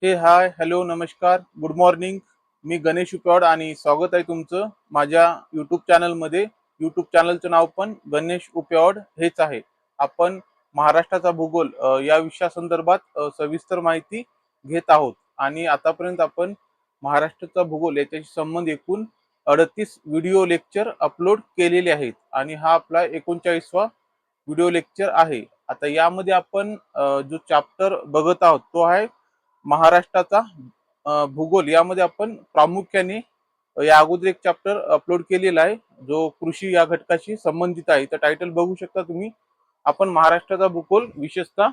हे hi hello नमस्कार good morning. मी गणेश उपवाड आणि स्वागत आहे तुमचं माझ्या यूट्यूब चॅनलमध्ये. यूट्यूब चॅनलचं नाव पण गणेश उपवाड हेच आहे. आपण महाराष्ट्राचा भूगोल या विषयासंदर्भात सविस्तर माहिती घेत आहोत आणि आतापर्यंत आपण महाराष्ट्राचा भूगोल याच्याशी संबंध एकूण 38 व्हिडिओ लेक्चर अपलोड केलेले आहेत आणि हा आपला 39वा व्हिडिओ लेक्चर आहे. आता यामध्ये आपण जो चॅप्टर बघत आहोत तो आहे महाराष्ट्राचा भूगोल. यामध्ये आपण प्रामुख्याने या अगोदर एक चॅप्टर अपलोड केलेला आहे जो कृषी या घटकाशी संबंधित आहे. तर टायटल बघू शकता तुम्ही. आपण महाराष्ट्राचा भूगोल विशेषतः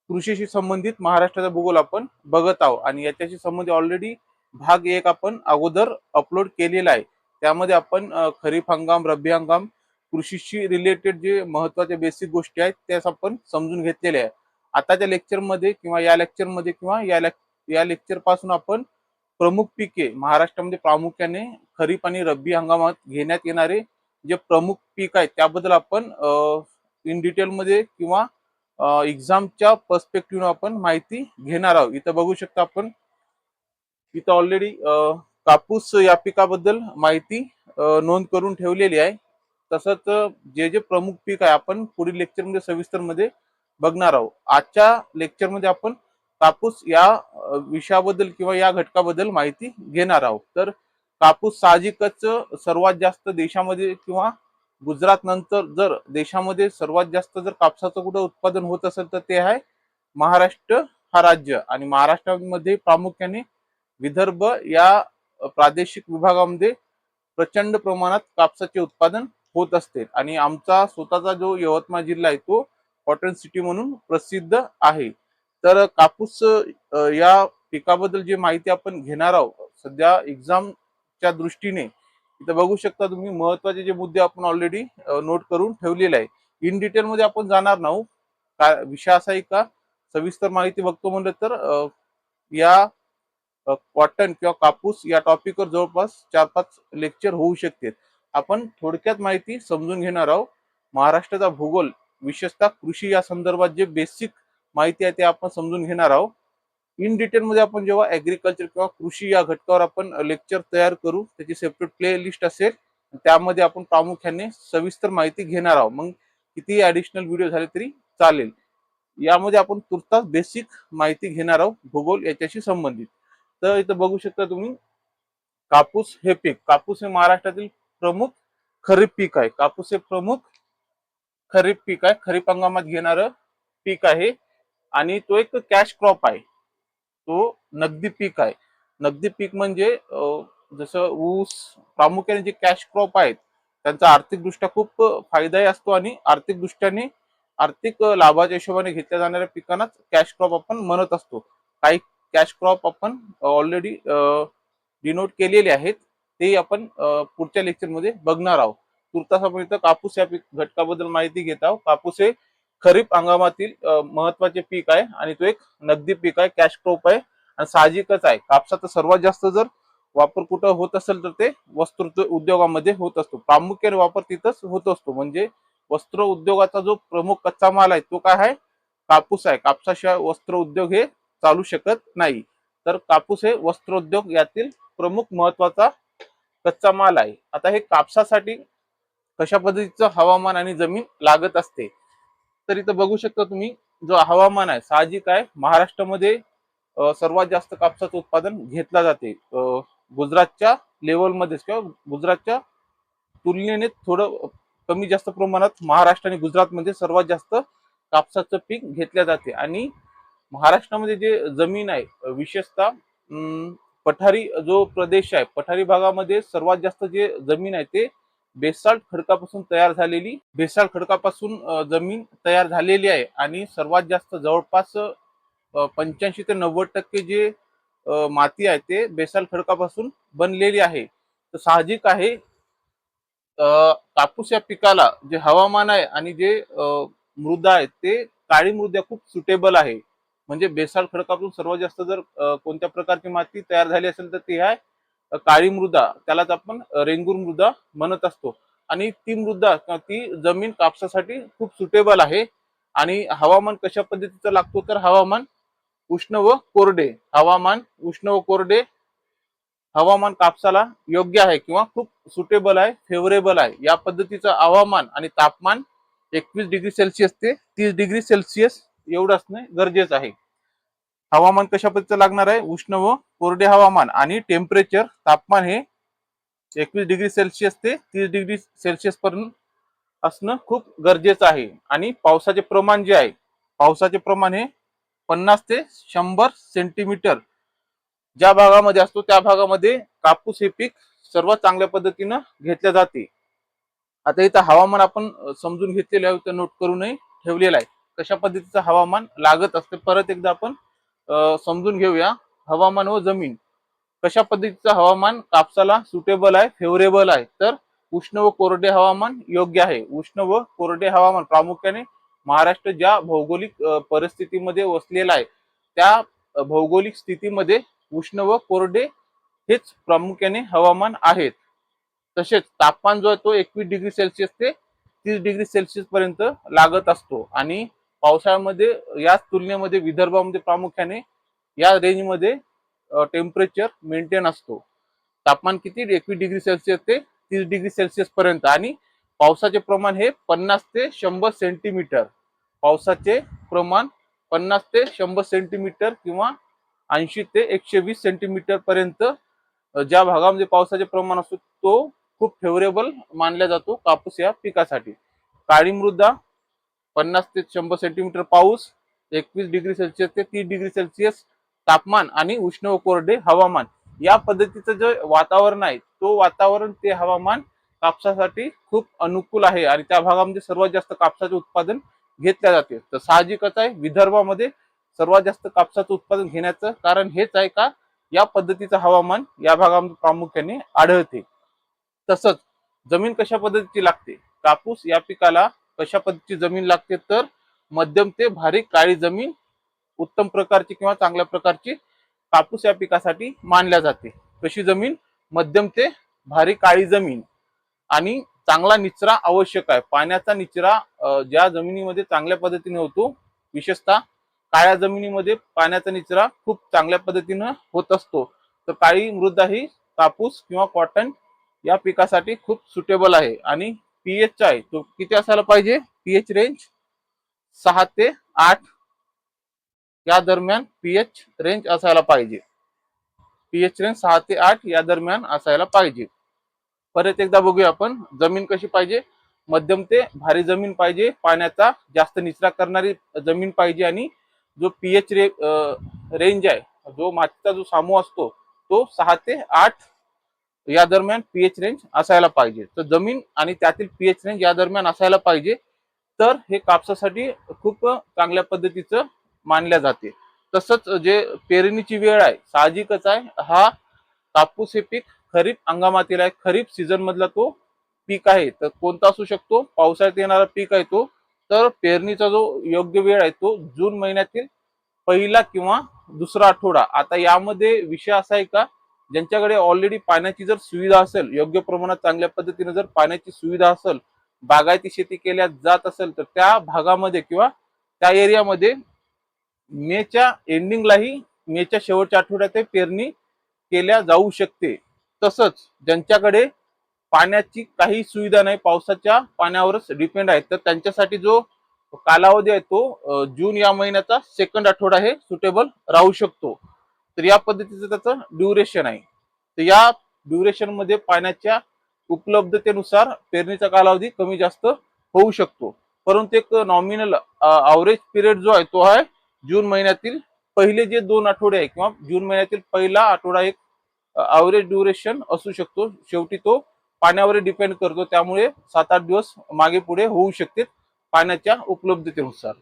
कृषीशी संबंधित महाराष्ट्राचा भूगोल आपण बघत आहोत आणि याच्याशी संबंधित ऑलरेडी भाग एक आपण अगोदर अपलोड केलेला आहे. त्यामध्ये आपण खरीप हंगाम, रब्बी हंगाम, कृषीशी रिलेटेड जे महत्वाच्या बेसिक गोष्टी आहेत त्यास आपण समजून घेतलेल्या आहे. आताच्या लेक्चरमध्ये किंवा या लेक्चरमध्ये किंवा या लेक्चर पासून आपण प्रमुख पिके महाराष्ट्रामध्ये प्रामुख्याने खरीप आणि रब्बी हंगामात घेण्यात येणारे जे प्रमुख पीक आहेत त्याबद्दल आपण इन डिटेलमध्ये किंवा एक्झामच्या पर्स्पेक्टिव्ह आपण माहिती घेणार आहोत. इथं बघू शकता आपण इथं ऑलरेडी कापूस या पिकाबद्दल माहिती नोंद करून ठेवलेली आहे. तसंच जे जे प्रमुख पीक आहे आपण पुढील लेक्चरमध्ये सविस्तर मध्ये बघणार आहोत. आजच्या लेक्चरमध्ये आपण कापूस या विषयाबद्दल किंवा या घटकाबद्दल माहिती घेणार आहोत. तर कापूस साहजिकच सर्वात जास्त देशामध्ये किंवा गुजरात नंतर जर देशामध्ये सर्वात जास्त जर कापसाचं कुठं उत्पादन होत असेल तर ते आहे महाराष्ट्र हा राज्य. आणि महाराष्ट्रामध्ये प्रामुख्याने विदर्भ या प्रादेशिक विभागामध्ये प्रचंड प्रमाणात कापसाचे उत्पादन होत असते आणि आमचा स्वतःचा जो यवतमाळ जिल्हा आहे तो कॉटन सिटी म्हणून प्रसिद्ध आहे. तर कापूस या पिकाबद्दल जी माहिती आपण घेणार आहोत सध्या एक्झामच्या दृष्टीने इथं बघू शकता तुम्ही. महत्वाचे जे मुद्दे आपण ऑलरेडी नोट करून ठेवलेले आहे. इन डिटेल मध्ये आपण जाणार नाही. विषय असा आहे का सविस्तर माहिती बघतो म्हणलं तर या कॉटन किंवा कापूस या टॉपिकवर जवळपास 4-5 लेक्चर होऊ शकतात. आपण थोडक्यात माहिती समजून घेणार आहोत. महाराष्ट्राचा भूगोल विशेषतः कृषी या संदर्भात जे बेसिक माहिती आहे ते आपण समजून घेणार आहोत. इन डिटेल मध्ये आपण जेव्हा ऍग्रिकल्चर किंवा कृषी या घटकावर आपण लेक्चर तयार करू त्याची सेपरेट प्ले लिस्ट असेल त्यामध्ये आपण प्रामुख्याने सविस्तर माहिती घेणार आहोत. मग किती ऍडिशनल व्हिडिओ झाले तरी चालेल. यामध्ये आपण तुर्तास बेसिक माहिती घेणार आहोत भूगोल याच्याशी संबंधित. तर इथं बघू शकता तुम्ही कापूस हे पीक. कापूस हे महाराष्ट्रातील प्रमुख खरीप पीक आहे. कापूस हे प्रमुख खरीप पीक आहे. खरीप हंगामात घेणारं पीक आहे आणि तो एक कॅश क्रॉप आहे. तो नगदी पीक आहे. नगदी पीक म्हणजे जसं ऊस प्रामुख्याने जे कॅश क्रॉप आहेत त्यांचा आर्थिकदृष्ट्या खूप फायदाही असतो आणि आर्थिक दृष्ट्याने आर्थिक लाभाच्या हिशोबाने घेतल्या जाणाऱ्या पिकांनाच कॅश क्रॉप आपण म्हणत असतो. काही कॅश क्रॉप आपण ऑलरेडी डिनोट केलेले आहेत ते आपण पुढच्या लेक्चरमध्ये बघणार आहोत. तुर्तास आपण इथं कापूस या घटकाबद्दल माहिती घेत आहोत. कापूस हे खरीप हंगामातील महत्वाचे पीक आहे आणि तो एक नगदी पीक आहे, कॅश क्रॉप आहे आणि साहजिकच आहे. कापसाचा सर्वात जास्त जर वापर कुठं होत असेल तर ते वस्त्र उद्योगामध्ये होत असतो. प्रामुख्याने वापर तिथंच होत असतो. म्हणजे वस्त्र उद्योगाचा जो प्रमुख कच्चा माल आहे तो काय आहे कापूस आहे. कापसाशिवाय वस्त्र उद्योग हे चालू शकत नाही. तर कापूस हे वस्त्रोद्योग यातील प्रमुख महत्वाचा कच्चा माल आहे. आता हे कापसासाठी कशा पद्धतीचं हवामान आणि जमीन लागत असते तर इथं बघू शकता तुम्ही. जो हवामान आहे साहजिक आहे महाराष्ट्रामध्ये सर्वात जास्त कापसाचं उत्पादन घेतला जाते. गुजरातच्या लेवलमध्येच किंवा गुजरातच्या तुलनेने थोडं कमी जास्त प्रमाणात महाराष्ट्र आणि गुजरातमध्ये सर्वात जास्त कापसाचं पीक घेतल्या जाते. आणि महाराष्ट्रामध्ये जे जमीन आहे विशेषतः पठारी जो प्रदेश आहे पठारी भागामध्ये सर्वात जास्त जे जमीन आहे ते बेसाल्ट खडकापासून तयार झालेली बेसाल्ट खडकापासून जमीन तयार झालेली आहे आणि सर्वात जास्त जवळपास 85 ते 90% जे माती आहे ते बेसाल्ट खडकापासून बनलेली आहे. तर साहजिक आहे कापूस या पिकाला जे हवामान आहे आणि जे मृदा आहे ते काळी मृदा खूप सुटेबल आहे. म्हणजे बेसाल्ट खडकापासून सर्वात जास्त जर कोणत्या प्रकारची माती तयार झाली असेल तर ती आहे काळी मृदा. त्यालाच आपण रेंगूर मृदा म्हणत असतो. आणि ती मृदा किंवा ती जमीन कापसासाठी खूप सुटेबल आहे. आणि हवामान कशा पद्धतीचं लागतो तर हवामान उष्ण व कोरडे हवामान, उष्ण व कोरडे हवामान कापसाला योग्य आहे किंवा खूप सुटेबल आहे, फेवरेबल आहे. या पद्धतीचं हवामान आणि तापमान 21 डिग्री सेल्सिअस ते 30 डिग्री सेल्सिअस एवढं असणं गरजेचं आहे. हवामान कशा पद्धतीचं लागणार आहे? उष्ण व कोरडे हवामान आणि टेम्परेचर तापमान हे 21 डिग्री सेल्सिअस ते 30 डिग्री सेल्सिअस पर्यंत असणं खूप गरजेचं आहे. आणि पावसाचे प्रमाण जे आहे, पावसाचे प्रमाण हे 50 ते 100 सेंटीमीटर ज्या भागामध्ये असतो त्या भागामध्ये कापूस हे पीक सर्वात चांगल्या पद्धतीनं घेतल्या जाते. आता इथं हवामान आपण समजून घेतलेलं आहे, तर नोट करूनही ठेवलेलं आहे. कशा पद्धतीचं हवामान लागत असते परत एकदा आपण समजून घेऊया. हवामान व जमीन कशा पद्धतीचं हवामान कापसाला सुटेबल आहे, फेवरेबल आहे? तर उष्ण व कोरडे हवामान योग्य आहे. उष्ण व कोरडे हवामान प्रामुख्याने महाराष्ट्र ज्या भौगोलिक परिस्थितीमध्ये वसलेला आहे त्या भौगोलिक स्थितीमध्ये उष्ण व कोरडे हेच प्रामुख्याने हवामान आहेत. तसेच तापमान जो आहे तो 21 डिग्री सेल्सिअस ते 30 डिग्री सेल्सिअस पर्यंत लागत असतो. आणि पावसाळ्यामध्ये याच तुलनेमध्ये विदर्भामध्ये प्रामुख्याने या रेंजमध्ये टेम्परेचर मेंटेन असतो. तापमान किती? 21 डिग्री सेल्सिअस ते 30 डिग्री सेल्सिअस पर्यंत. आणि पावसाचे प्रमाण हे 50 ते 100 सेंटीमीटर. पावसाचे प्रमाण 50 ते 100 सेंटीमीटर किंवा 80 ते 120 सेंटीमीटर पर्यंत ज्या भागामध्ये पावसाचे प्रमाण असतो तो खूप फेवरेबल मानला जातो कापूस या पिकासाठी. काळी मृदा 50 ते 100 सेंटीमीटर पाऊस, 21 डिग्री सेल्सिअस ते 30 डिग्री सेल्सिअस तापमान आणि उष्ण व कोरडे हवामान या पद्धतीचं जे वातावरण आहे तो वातावरण ते हवामान कापसासाठी खूप अनुकूल आहे. आणि त्या भागामध्ये सर्वात जास्त कापसाचे उत्पादन घेतल्या जाते. तर साहजिकच आहे विदर्भामध्ये सर्वात जास्त कापसाचं उत्पादन घेण्याचं कारण हेच आहे का या पद्धतीचं हवामान या भागामध्ये प्रामुख्याने आढळते. तसंच जमीन कशा पद्धतीची लागते? कापूस या पिकाला कशा पद्धतीची जमीन लागते? तर मध्यम ते भारी काळी जमीन उत्तम प्रकारची किंवा चांगल्या प्रकारची कापूस या पिकासाठी मानल्या जाते. कशी जमीन? मध्यम ते भारी काळी जमीन. आणि चांगला निचरा आवश्यक आहे. पाण्याचा निचरा ज्या जमिनीमध्ये चांगल्या पद्धतीने होतो, विशेषतः काळ्या जमिनीमध्ये पाण्याचा निचरा खूप चांगल्या पद्धतीनं होत असतो. तर काळी मृदा ही कापूस किंवा कॉटन या पिकासाठी खूप सुटेबल आहे. आणि पीएच आहे तो किती असायला पाहिजे? पीएच रेंज 6 ते 8 या दरम्यान पीएच रेंज असायला पाहिजे. पीएच रेंज 6 ते 8 या दरम्यान असायला पाहिजे. परत एकदा बघूया आपण. जमीन कशी पाहिजे? मध्यम ते भारी जमीन पाहिजे, पाण्याचा जास्त निचरा करणारी जमीन पाहिजे. आणि जो पीएच रेंज आहे, जो मातीचा जो समूह असतो तो 6 ते 8 या दरम्यान पीएच रेंज असायला पाहिजे. तर जमीन आणि त्यातील पीएच रेंज या दरम्यान असायला पाहिजे. तर हे कापसासाठी खूप चांगल्या पद्धतीचं मानल्या जाते. तसंच जे पेरणीची वेळ आहे, साहजिकच आहे हा कापूस हे पीक खरीप हंगामातील आहे. खरीप सीझन मधला तो पीक आहे. तर कोणता असू शकतो? पावसाळ्यात येणारा पीक आहे तो. तर पेरणीचा जो योग्य वेळ आहे तो जून महिन्यातील पहिला किंवा दुसरा आठवडा. आता यामध्ये विषय असा आहे का ज्यांच्याकडे ऑलरेडी पाण्याची जर सुविधा असेल, योग्य प्रमाणात चांगल्या पद्धतीने जर पाण्याची सुविधा असेल, बागायती शेती केल्या जात असेल, तर त्या भागामध्ये किंवा त्या एरियामध्ये मेच्या एंडिंगलाही, मेच्या शेवटच्या आठवड्यात पेरणी केल्या जाऊ शकते. तसंच ज्यांच्याकडे पाण्याची काही सुविधा नाही, पावसाच्या पाण्यावरच डिपेंड आहे, तर त्यांच्यासाठी जो कालावधी आहे तो जून या महिन्याचा सेकंड आठवडा हे सुटेबल राहू शकतो. तर या पद्धतीचं त्याचं ड्युरेशन आहे. तर या ड्युरेशन मध्ये पाण्याच्या उपलब्धतेनुसार पेरणीचा कालावधी कमी जास्त होऊ शकतो. परंतु एक नॉमिनल अवरेज पिरियड जो आहे तो आहे जून महिन्यातील पहिले जे 2 आठवडे आहे किंवा जून महिन्यातील पहिला आठवडा एक अवरेज ड्युरेशन असू शकतो. शेवटी तो पाण्यावर डिपेंड करतो, त्यामुळे 7-8 दिवस मागे पुढे होऊ शकते पाण्याच्या उपलब्धतेनुसार.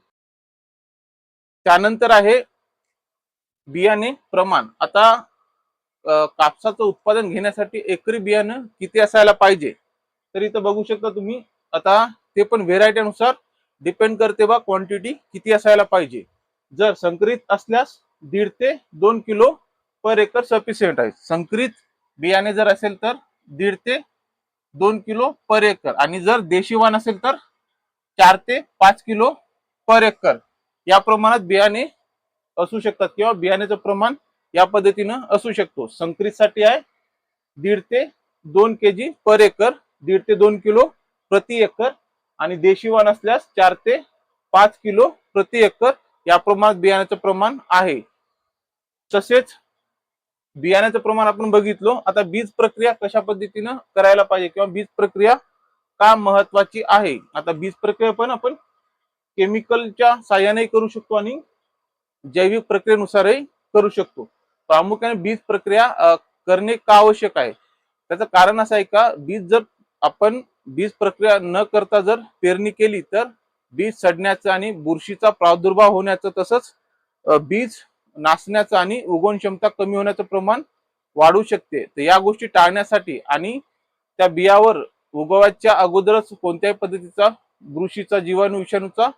त्यानंतर आहे बियाणे प्रमाण. आता कापसाचं उत्पादन घेण्यासाठी एकरी बियाणं किती असायला पाहिजे? तर इथं बघू शकता तुम्ही. आता ते पण व्हेरायटी नुसार डिपेंड करते बा क्वांटिटी किती असायला पाहिजे. जर संकरित असल्यास 1.5 ते 2 किलो पर एकर सफिशियंट आहे. संकरित बियाणे जर असेल तर 1.5 ते 2 किलो पर एकर. आणि जर देशी वाण असेल तर 4 ते 5 किलो पर एकर या प्रमाणात बियाणे असू शकतात किंवा बियाण्याचं प्रमाण या पद्धतीनं असू शकतो. संकरितसाठी आहे 1.5 ते 2 kg पर एकर, 1.5 ते 2 किलो प्रति एकर, आणि देशी वाण असल्यास 4 ते 5 किलो प्रति एकर या प्रमाणात बियाण्याचं प्रमाण आहे. तसेच बियाण्याचं प्रमाण आपण बघितलो. आता बीज प्रक्रिया कशा पद्धतीनं करायला पाहिजे किंवा बीज प्रक्रिया का महत्वाची आहे. आता बीज प्रक्रिया पण आपण केमिकलच्या साह्याने करू शकतो आणि जैविक प्रक्रियेनुसारही करू शकतो. प्रामुख्याने बीज प्रक्रिया करणे का आवश्यक आहे, त्याचं कारण असं आहे का, बीज जर आपण बीज प्रक्रिया न करता जर पेरणी केली तर बीज सडण्याचं आणि बुरशीचा प्रादुर्भाव होण्याचं, तसंच बीज नासण्याचं आणि उगवण क्षमता कमी होण्याचं प्रमाण वाढू शकते. तर या गोष्टी टाळण्यासाठी आणि त्या बियावर उगवायच्या अगोदरच कोणत्याही पद्धतीचा बुरशीचा, जीवाणू, विषाणूचा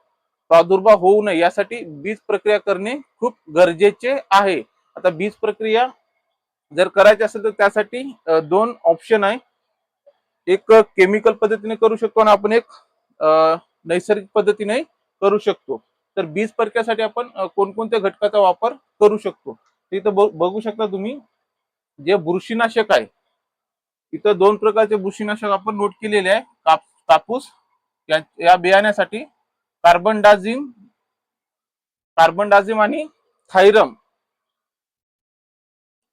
प्रादुर्भाव होऊ नये यासाठी बीज प्रक्रिया करणे खूप गरजेचे आहे. आता बीज प्रक्रिया जर करायची असेल तर त्यासाठी 2 ऑप्शन आहे. एक केमिकल पद्धतीने करू शकतो आणि आपण एक नैसर्गिक पद्धतीने करू शकतो. तर बीज प्रक्रियेसाठी आपण कोणकोणत्या घटकाचा वापर करू शकतो, इथं बघू शकता तुम्ही. जे बुरशीनाशक आहे, इथं 2 प्रकारचे बुरशीनाशक आपण नोट केलेले आहे. कापूस या बियाण्यासाठी कार्बनडाझिम आणि थायरम.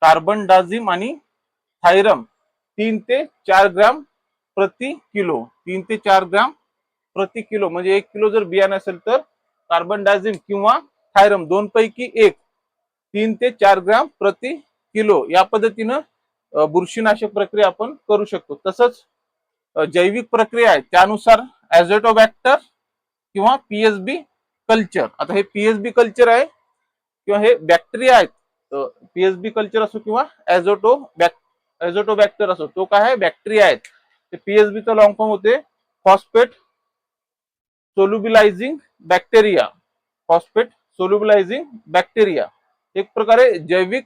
कार्बनडाझिम आणि थायरम 3 ते 4 ग्राम प्रति किलो. 3 ते 4 ग्राम प्रति किलो म्हणजे 1 किलो जर बियाणं असेल तर कार्बनडाझिम किंवा थायरम 2 पैकी 1 3 ते 4 ग्राम प्रति किलो या पद्धतीनं बुरशीनाशक प्रक्रिया आपण करू शकतो. तसंच जैविक प्रक्रिया आहे त्यानुसार ॲझोटोबॅक्टर किंवा पीएसबी कल्चर. आता हे पीएसबी कल्चर आहे किंवा हे बॅक्टेरिया आहेत. पीएसबी कल्चर असो किंवा ॲझोटोबॅक्टर असो, तो काय आहे, बॅक्टेरिया आहेत. ते पीएसबीचा लॉंग फॉर्म होते फॉस्फेट सोल्युबिलायझिंग बॅक्टेरिया. फॉस्फेट सोल्युबिलायझिंग बॅक्टेरिया एक प्रकारे जैविक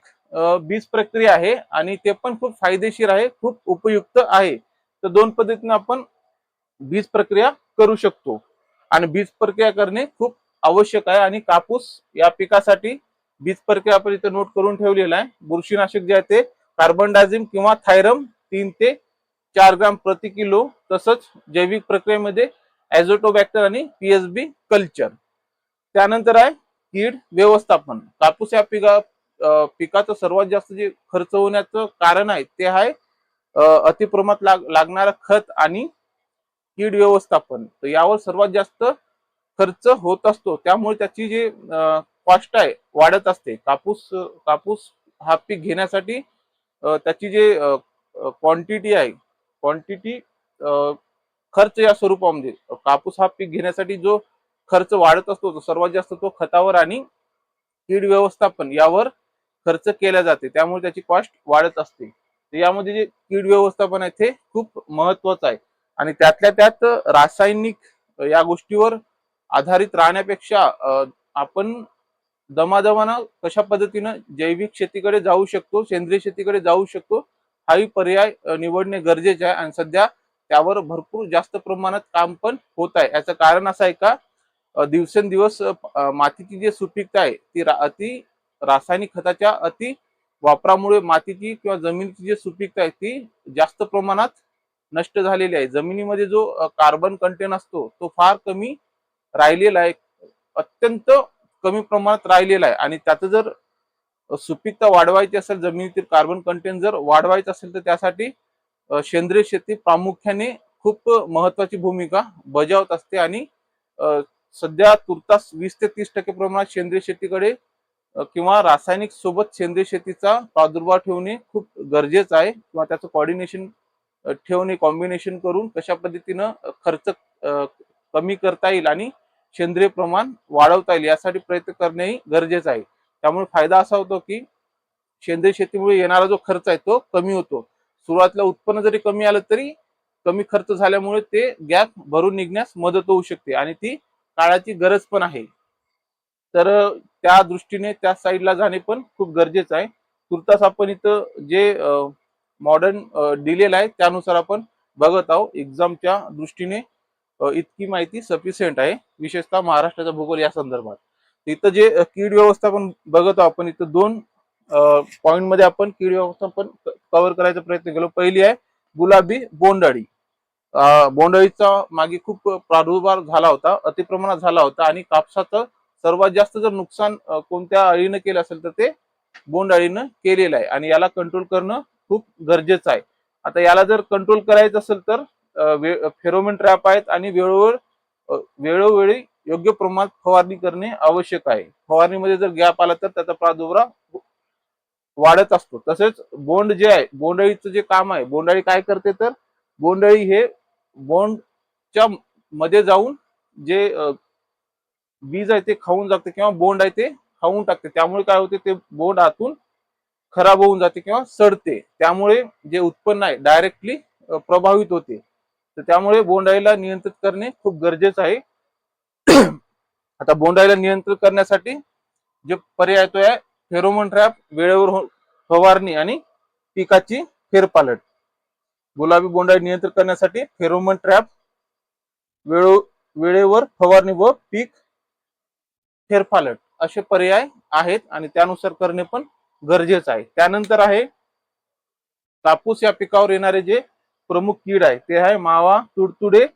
बीज प्रक्रिया आहे आणि ते पण खूप फायदेशीर आहे, खूप उपयुक्त आहे. तर 2 पद्धतीने आपण बीज प्रक्रिया करू शकतो आणि बीज प्रक्रिया करणे खूप आवश्यक आहे. आणि कापूस या पिकासाठी बीज प्रक्रिया आपण इथे नोट करून ठेवलेला आहे. बुरशीनाशक जे आहे ते कार्बनडाझिम किंवा थायरम 3 ते 4 ग्राम प्रति किलो. तसंच जैविक प्रक्रियेमध्ये ॲझोटोबॅक्टर आणि पीएसबी कल्चर. त्यानंतर आहे कीड व्यवस्थापन. कापूस या पिकाचं सर्वात जास्त जे खर्च होण्याचं कारण आहे ते आहे अतिप्रमाणात लागणारा खत आणि कीड व्यवस्थापन. तर यावर सर्वात जास्त खर्च होत असतो, त्यामुळे त्याची जे कॉस्ट आहे वाढत असते. कापूस हा पीक घेण्यासाठी त्याची जे क्वांटिटी आहे, खर्च या स्वरूपामध्ये कापूस हा पीक घेण्यासाठी जो खर्च वाढत असतो तो सर्वात जास्त तो खतावर आणि कीड व्यवस्थापन यावर खर्च केला जाते, त्यामुळे त्याची कॉस्ट वाढत असते. तर यामध्ये जे कीड व्यवस्थापन आहे ते खूप महत्वाचं आहे आणि त्यातल्या त्यात रासायनिक या गोष्टीवर आधारित राहण्यापेक्षा आपण दमादमानं कशा पद्धतीनं जैविक शेतीकडे जाऊ शकतो, सेंद्रिय शेतीकडे जाऊ शकतो, हाही पर्याय निवडणे गरजेचे आहे. आणि सध्या त्यावर भरपूर जास्त प्रमाणात काम पण होत आहे. याचं कारण असं आहे का, दिवसेंदिवस मातीची जी सुपीकता आहे ती अति रासायनिक खताच्या अति वापरामुळे मातीची किंवा जमिनीची जी सुपीकता आहे ती जास्त प्रमाणात नष्ट झालेली आहे. जमिनीमध्ये जो कार्बन कंटेंट असतो तो फार कमी राहिलेला आहे, अत्यंत कमी प्रमाणात राहिलेला आहे. आणि त्याचं जर सुपीकता वाढवायची असेल, जमिनीतील कार्बन कंटेंट जर वाढवायचं असेल तर त्यासाठी सेंद्रिय शेती प्रामुख्याने खूप महत्वाची भूमिका बजावत असते. आणि सध्या तुर्तास 20 ते 30% प्रमाणात सेंद्रिय शेतीकडे किंवा रासायनिक सोबत सेंद्रिय शेतीचा प्रादुर्भाव ठेवणे खूप गरजेचं आहे, किंवा त्याचं कोऑर्डिनेशन ठेवणे, कॉम्बिनेशन करून कशा पद्धतीनं खर्च कमी करता येईल आणि सेंद्रिय प्रमाण वाढवता येईल यासाठी प्रयत्न करणेही गरजेचं आहे. त्यामुळे फायदा असा होतो की सेंद्रिय शेतीमुळे येणारा जो खर्च आहे तो कमी होतो. सुरुवातीला उत्पन्न जरी कमी आलं तरी कमी खर्च झाल्यामुळे ते गॅप भरून निघण्यास मदत होऊ शकते आणि ती काळाची गरज पण आहे. तर त्या दृष्टीने त्या साईडला जाणे पण खूप गरजेचं आहे. तुर्तास आपण इथं जे मॉडर्न दिलेलं आहे त्यानुसार आपण बघत आहोत. एक्झामच्या दृष्टीने इतकी माहिती सफिशियंट आहे, विशेषतः महाराष्ट्राचा भूगोल या संदर्भात. इथं जे कीड व्यवस्थापन बघतो आपण, इथं दोन पॉइंट मध्ये आपण कीड व्यवस्थापन कव्हर करायचा प्रयत्न केलो. पहिली आहे गुलाबी बोंडअळी. बोंडअळीचा मागे खूप प्रादुर्भाव झाला होता, अतिप्रमाणात झाला होता आणि कापसाचं सर्वात जास्त जर नुकसान कोणत्या अळीनं केलं असेल तर ते बोंडअळीनं केलेलं आहे आणि याला कंट्रोल करणं खूप गरजेचं आहे. आता याला जर कंट्रोल करायचं असेल तर फेरोमेन ट्रॅप आहेत आणि वेळोवेळी योग्य प्रमाणात फवारणी करणे आवश्यक आहे. फवारणीमध्ये जर गॅप आला तर त्याचा प्रादुर्भाव वाढत असतो. तसेच बोंड जे आहे, बोंडअळीचं जे काम आहे, बोंडअळी काय करते तर बोंडअळी हे बोंडच्या मध्ये जाऊन जे बीज आहे ते खाऊन जाते किंवा बोंड आहे ते खाऊन टाकते. त्यामुळे काय होते, ते बोंड आतून खराब होऊन जाते किंवा सडते. त्यामुळे जे उत्पन्न आहे डायरेक्टली प्रभावित होते. तर त्यामुळे बोंडअळीला नियंत्रित करणे खूप गरजेचं आहे. आता बोंडअळीला नियंत्रित करण्यासाठी जे पर्याय तो आहे फेरोमोन ट्रॅप, वेळेवर फवारणी आणि पिकाची फेरपालट. गुलाबी बोंडअळी नियंत्रित करण्यासाठी फेरोमोन ट्रॅप, वेळेवर फवारणी व पीक फेरपालट असे पर्याय आहेत आणि त्यानुसार करणे पण गरजेचं आहे. त्यानंतर आहे कापूस या पिकावर येणारे जे प्रमुख कीड आहे ते आहे मावा, तुडतुडे,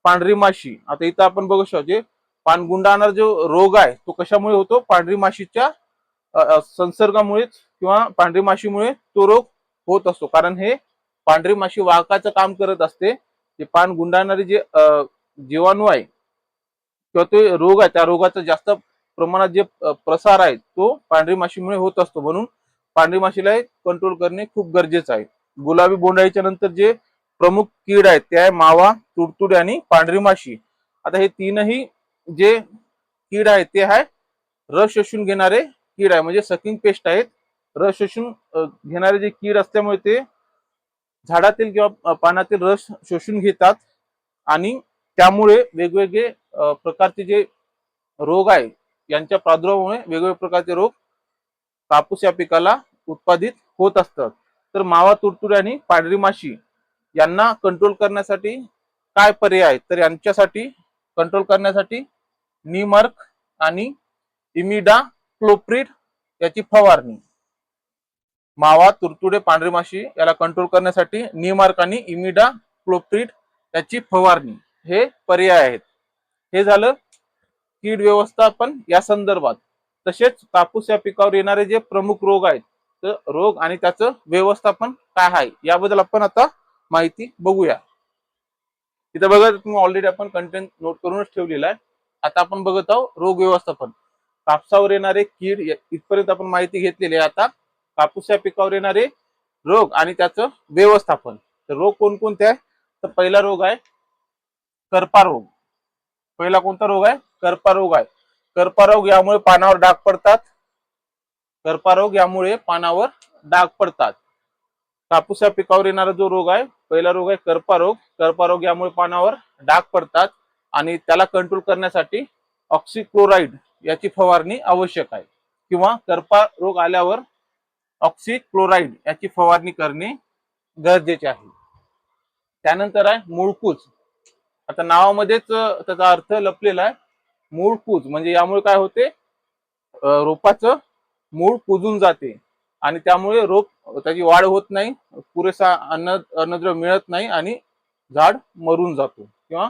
पांढरी माशी. आता इथं आपण बघू शकतो जे पानगुंडाणार जो रोग आहे तो कशामुळे होतो, पांढरी माशीच्या संसर्गामुळेच किंवा पांढरी माशीमुळे तो रोग होत असतो. कारण हे पांढरी माशी वाहकाचं काम करत असते. जे पान गुंडाळणारे जे जीवाणू आहे किंवा ते रोग आहे, त्या रोगाचा जास्त प्रमाणात जे प्रसार आहे तो पांढरी माशीमुळे होत असतो. म्हणून पांढरी माशीला कंट्रोल करणे खूप गरजेचं आहे. गुलाबी बोंडअळीच्या नंतर जे प्रमुख कीड आहेत ते आहे मावा, तुडतुडे आणि पांढरी माशी. आता हे तीनही जे कीड आहेत ते आहे रस शोषून घेणारे कीड आहे, म्हणजे सकिंग पेस्ट आहेत. रस शोषून घेणारे जे कीड असल्यामुळे ते झाडातील किंवा पानातील रस शोषून घेतात आणि त्यामुळे वेगवेगळे प्रकारचे जे रोग आहे यांच्या प्रादुर्भावामुळे वेगवेगळ्या प्रकारचे रोग कापूस या पिकाला उत्पादित होत असतात. तर मावा, तुडतुडे आणि पांढरी माशी यांना कंट्रोल करण्यासाठी काय पर्याय आहेत, तर यांच्यासाठी कंट्रोल करण्यासाठी नीमार्क आणि इमिडा क्लोप्रिड याची फवारणी. मावा, तुडतुडे, पांढरी माशी याला कंट्रोल करण्यासाठी नीमार्क आणि इमिडा क्लोप्रिड याची फवारणी हे पर्याय आहेत. हे झालं कीड व्यवस्थापन या संदर्भात. तसेच कापूस या पिकावर येणारे जे प्रमुख रोग आहेत तर रोग आणि त्याचं व्यवस्थापन काय आहे याबद्दल आपण आता माहिती बघूया. इथं बघा तुम्ही ऑलरेडी आपण कंटेंट नोट करूनच ठेवलेला आहे. आता आपण बघत आहोत रोग व्यवस्थापन. कापसावर येणारे कीड इथपर्यंत आपण माहिती घेतलेली आहे. आता कापूस या पिकावर येणारे रोग आणि त्याचं व्यवस्थापन. तर रोग कोणकोणते आहे, तर पहिला रोग आहे करपा रोग. पहिला कोणता रोग आहे, करपा रोग आहे. करपा रोग यामुळे पानावर डाग पडतात. करपा रोग यामुळे पानावर डाग पडतात. कापूस या पिकावर येणारा जो रोग आहे पहिला रोग आहे करपा रोग. करपा रोग यामुळे पानावर डाग पडतात आणि त्याला कंट्रोल करण्यासाठी ऑक्सीक्लोराइड याची फवारणी आवश्यक आहे किंवा करपा रोग आल्यावर ऑक्सीक्लोराइड याची फवारणी करणे गरजेचे आहे. त्यानंतर आहे मूळकूज. आता नावामध्येच त्याचा अर्थ लपलेला आहे. मूळकूज म्हणजे यामुळे काय होते, रोपाचं मूळ कुजून जाते आणि त्यामुळे रोप त्याची वाढ होत नाही, पुरेसा अन्नद्रव्य मिळत नाही आणि झाड मरून जातो किंवा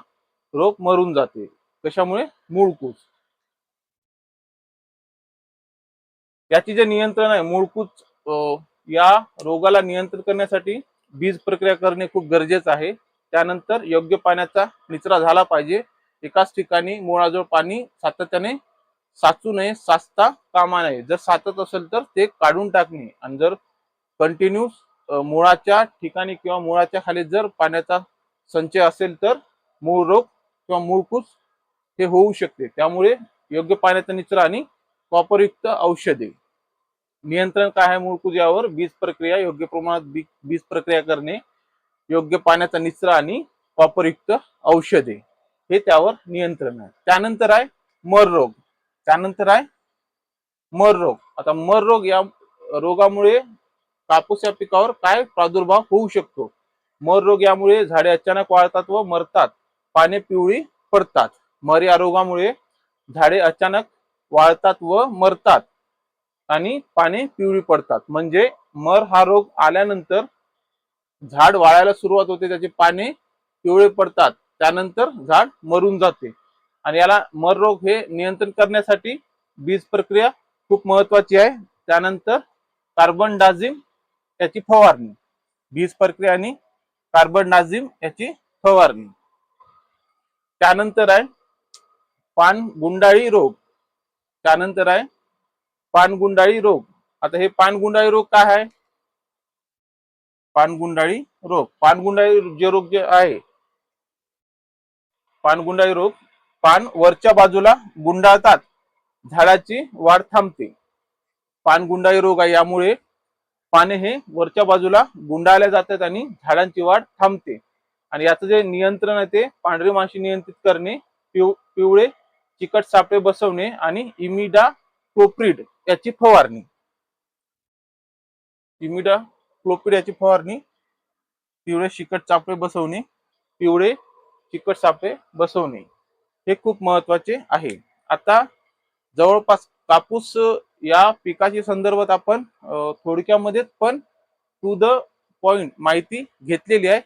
रोप मरून जाते. कशामुळे, मूळकूज. याची जे नियंत्रण आहे मूळकूज या रोगाला नियंत्रित करण्यासाठी बीज प्रक्रिया करणे खूप गरजेचं आहे. त्यानंतर योग्य पाण्याचा निचरा झाला पाहिजे. एकाच ठिकाणी मुळाजवळ पाणी सातत्याने साचू नये, साचता कामा नये. जर साचत असेल तर ते काढून टाकणे आणि जर कंटिन्यू मुळाच्या ठिकाणी किंवा मुळाच्या खाली जर पाण्याचा संचय असेल तर मूळ रोग किंवा मूळकूज हे होऊ शकते. त्यामुळे योग्य पाण्याचा निचरा आणि कॉपरयुक्त औषधे. नियंत्रण काय आहे मूळकूज यावर, बीज प्रक्रिया, योग्य प्रमाणात बीज प्रक्रिया करणे, योग्य पाण्याचा निचरा आणि कॉपरयुक्त औषधे हे त्यावर नियंत्रण आहे. त्यानंतर आहे मर रोग. त्यानंतर आहे मर रोग. आता मर रोग या रोगामुळे कापूस या पिकावर काय प्रादुर्भाव होऊ शकतो. मर रोग यामुळे झाडे अचानक वाळतात व मरतात, पाने पिवळी पडतात. मर या रोगामुळे झाडे अचानक वाळतात व मरतात आणि पाने पिवळी पडतात. म्हणजे मर हा रोग आल्यानंतर झाड वाळायला सुरुवात होते, त्याचे पाने पिवळे पडतात, त्यानंतर झाड मरून जाते. आणि याला मर रोग हे नियंत्रण करण्यासाठी बीज प्रक्रिया खूप महत्वाची आहे. त्यानंतर कार्बन डाझिम याची फवारणी, बीज प्रक्रिया आणि कार्बन डाझिम याची फवारणी. त्यानंतर आहे पान गुंडाळी रोग. त्यानंतर आहे पानगुंडाळी रोग. आता हे पानगुंडाळी रोग काय आहे? पानगुंडाळी रोग, पानगुंडाळी जे रोग जे आहे, पानगुंडाळी रोग, पान वरच्या बाजूला गुंडाळतात, झाडाची वाढ थांबते. पानगुंडाळी रोग आहे, यामुळे पाने हे वरच्या बाजूला गुंडाळल्या जातात आणि झाडांची वाढ थांबते. आणि याचं जे नियंत्रण आहे ते पांढरी माशी नियंत्रित करणे, पिवळे चिकट सापळे बसवणे आणि इमिडाक्लोप्रिड याची फवारणी. इमिडाक्लोप्रिड याची फवारणी, पिवळे चिकट सापळे बसवणे, पिवळे चिकट सापळे बसवणे हे खूप महत्वाचे आहे. आता जवळपास कापूस या पिकाच्या संदर्भात आपण थोडक्यामध्ये पण टू द पॉइंट माहिती घेतलेली आहे.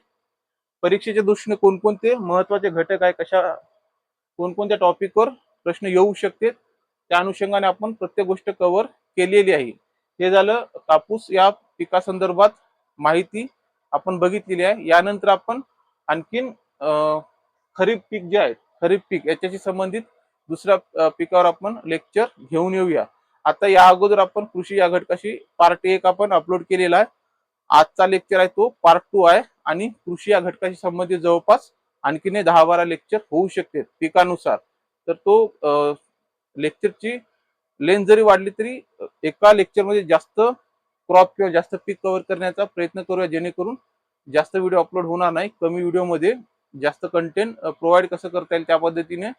परीक्षेच्या दृष्टीने कोणकोणते महत्वाचे घटक आहे, कोणकोणत्या टॉपिकवर प्रश्न येऊ शकते, त्या अनुषंगाने आपण प्रत्येक गोष्ट कव्हर केलेली आहे. हे झालं कापूस या पिकासंदर्भात माहिती आपण बघितलेली आहे. यानंतर आपण आणखीन खरीप पीक जे आहे, खरीप पीक याच्याशी संबंधित दुसऱ्या पिकावर आपण लेक्चर घेऊन येऊया. आता या अगोदर आपण कृषी या घटकाशी पार्ट 1 आपण अपलोड केलेला आहे. आजचा लेक्चर आहे तो पार्ट 2 आहे आणि कृषी या घटकाशी संबंधित जवळपास आणखीन 10-12 लेक्चर होऊ शकते पिकानुसार. तर तो लेक्चरची लेंथ जरी वाढली तरी एका लेक्चरमध्ये जास्त क्रॉप किंवा जास्त पीक कव्हर करण्याचा प्रयत्न करूया, जेणेकरून जास्त व्हिडिओ अपलोड होणार नाही. कमी व्हिडिओमध्ये जास्त कंटेंट प्रोव्हाइड कसं करता येईल त्या पद्धतीने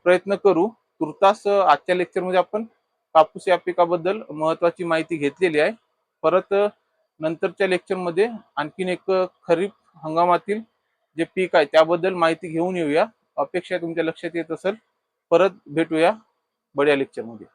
प्रयत्न करू. तुर्तास आजच्या लेक्चरमध्ये आपण कापूस या पिकाबद्दल महत्वाची माहिती घेतलेली आहे. परत नंतरच्या लेक्चरमध्ये आणखीन एक खरीप हंगामातील जे पीक आहे त्याबद्दल माहिती घेऊन येऊया. अपेक्षा तुमच्या लक्षात येत असेल. परत भेटूया बड्या लेक्चरमध्ये.